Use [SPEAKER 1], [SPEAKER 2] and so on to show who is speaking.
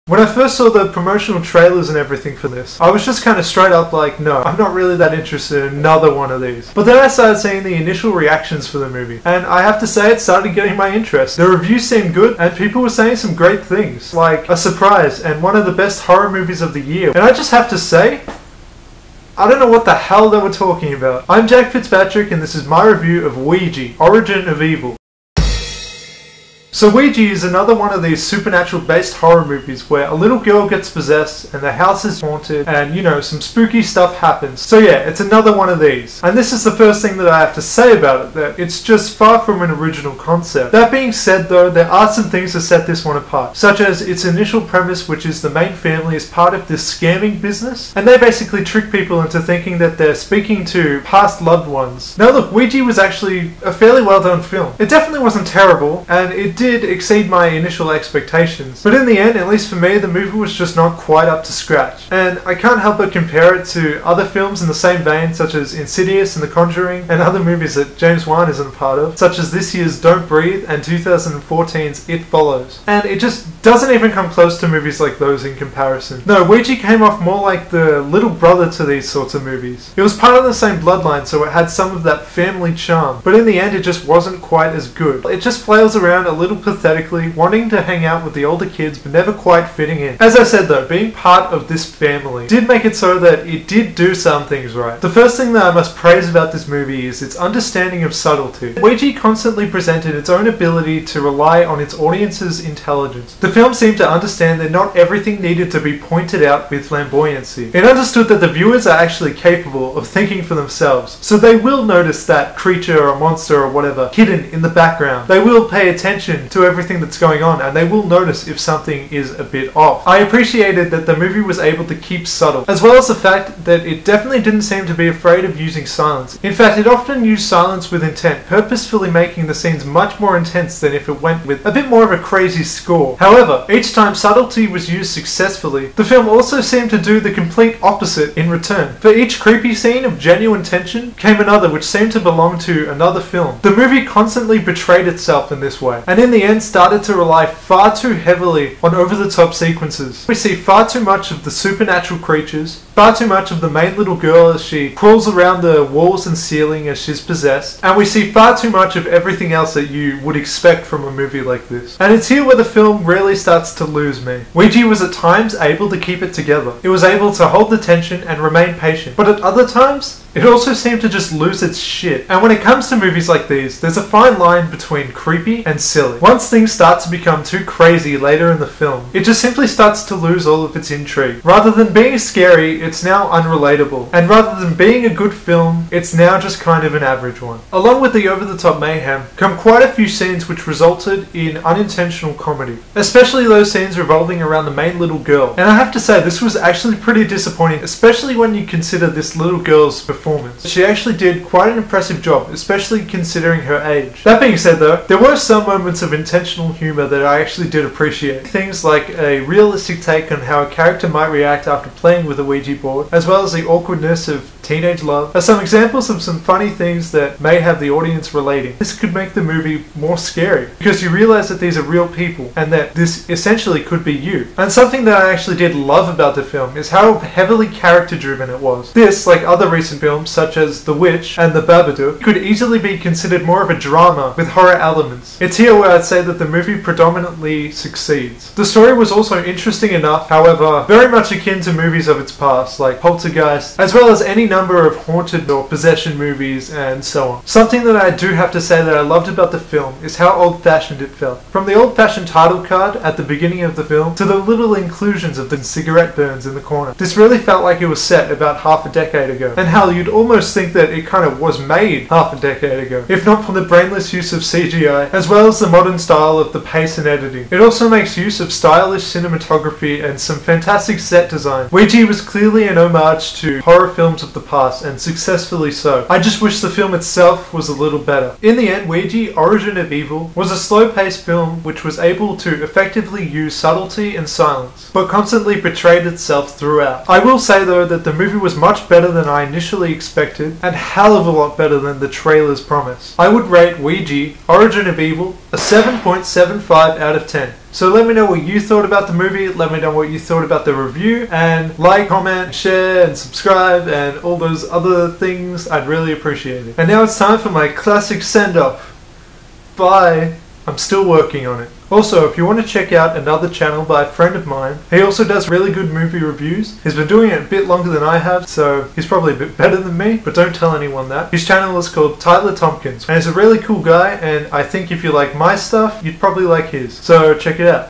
[SPEAKER 1] When I first saw the promotional trailers and everything for this, I was just kind of straight up like, no, I'm not really that interested in another one of these. But then I started seeing the initial reactions for the movie, and I have to say it started getting my interest. The reviews seemed good, and people were saying some great things, like a surprise and one of the best horror movies of the year. And I just have to say, I don't know what the hell they were talking about. I'm Jack Fitzpatrick, and this is my review of Ouija, Origin of Evil. So Ouija is another one of these supernatural based horror movies where a little girl gets possessed and the house is haunted and, you know, some spooky stuff happens. So yeah, it's another one of these. And this is the first thing that I have to say about it, that it's just far from an original concept. That being said though, there are some things that set this one apart, such as its initial premise, which is the main family is part of this scamming business, and they basically trick people into thinking that they're speaking to past loved ones. Now look, Ouija was actually a fairly well done film. It definitely wasn't terrible, and it did exceed my initial expectations, but in the end, at least for me, the movie was just not quite up to scratch. And I can't help but compare it to other films in the same vein, such as Insidious and The Conjuring, and other movies that James Wan isn't a part of, such as this year's Don't Breathe and 2014's It Follows. And it just doesn't even come close to movies like those in comparison. No, Ouija came off more like the little brother to these sorts of movies. It was part of the same bloodline, so it had some of that family charm, but in the end it just wasn't quite as good. It just flails around a little pathetically, wanting to hang out with the older kids but never quite fitting in. As I said though, being part of this family did make it so that it did do some things right. The first thing that I must praise about this movie is its understanding of subtlety. Ouija constantly presented its own ability to rely on its audience's intelligence. The film seemed to understand that not everything needed to be pointed out with flamboyancy. It understood that the viewers are actually capable of thinking for themselves, so they will notice that creature or monster or whatever hidden in the background. They will pay attention to everything that's going on, and they will notice if something is a bit off. I appreciated that the movie was able to keep subtle, as well as the fact that it definitely didn't seem to be afraid of using silence. In fact, it often used silence with intent, purposefully making the scenes much more intense than if it went with a bit more of a crazy score. However, each time subtlety was used successfully, the film also seemed to do the complete opposite in return. For each creepy scene of genuine tension came another which seemed to belong to another film. The movie constantly betrayed itself in this way, and in the end started to rely far too heavily on over-the-top sequences. We see far too much of the supernatural creatures, far too much of the main little girl as she crawls around the walls and ceiling as she's possessed, and we see far too much of everything else that you would expect from a movie like this. And it's here where the film really starts to lose me. Ouija was at times able to keep it together. It was able to hold the tension and remain patient, but at other times, it also seemed to just lose its shit. And when it comes to movies like these, there's a fine line between creepy and silly. Once things start to become too crazy later in the film, it just simply starts to lose all of its intrigue. Rather than being scary, it's now unrelatable. And rather than being a good film, it's now just kind of an average one. Along with the over-the-top mayhem, come quite a few scenes which resulted in unintentional comedy. Especially those scenes revolving around the main little girl. And I have to say, this was actually pretty disappointing, especially when you consider this little girl's performance. She actually did quite an impressive job, especially considering her age. That being said though, there were some moments of intentional humour that I actually did appreciate. Things like a realistic take on how a character might react after playing with a Ouija board, as well as the awkwardness of teenage love, are some examples of some funny things that may have the audience relating. This could make the movie more scary, because you realise that these are real people, and that this essentially could be you. And something that I actually did love about the film is how heavily character driven it was. This, like other recent films such as The Witch and The Babadook, could easily be considered more of a drama with horror elements. It's here where I'd say that the movie predominantly succeeds. The story was also interesting enough, however, very much akin to movies of its past, like Poltergeist, as well as any number of haunted or possession movies and so on. Something that I do have to say that I loved about the film is how old-fashioned it felt. From the old-fashioned title card at the beginning of the film to the little inclusions of the cigarette burns in the corner. This really felt like it was set about half a decade ago, and how you'd almost think that it kind of was made half a decade ago, if not for the brainless use of CGI, as well as the modern style of the pace and editing. It also makes use of stylish cinematography and some fantastic set design. Ouija was clearly an homage to horror films of the past, and successfully so. I just wish the film itself was a little better. In the end, Ouija, Origin of Evil, was a slow-paced film which was able to effectively use subtlety and silence, but constantly betrayed itself throughout. I will say though that the movie was much better than I initially expected, and hell of a lot better than the trailers promise. I would rate Ouija, Origin of Evil, a 7.75 out of 10. So let me know what you thought about the movie, let me know what you thought about the review, and like, comment, share, and subscribe, and all those other things. I'd really appreciate it. And now it's time for my classic send-off. Bye. I'm still working on it. Also, if you want to check out another channel by a friend of mine, he also does really good movie reviews. He's been doing it a bit longer than I have, so he's probably a bit better than me, but don't tell anyone that. His channel is called Tyler Tompkins, and he's a really cool guy, and I think if you like my stuff, you'd probably like his. So check it out.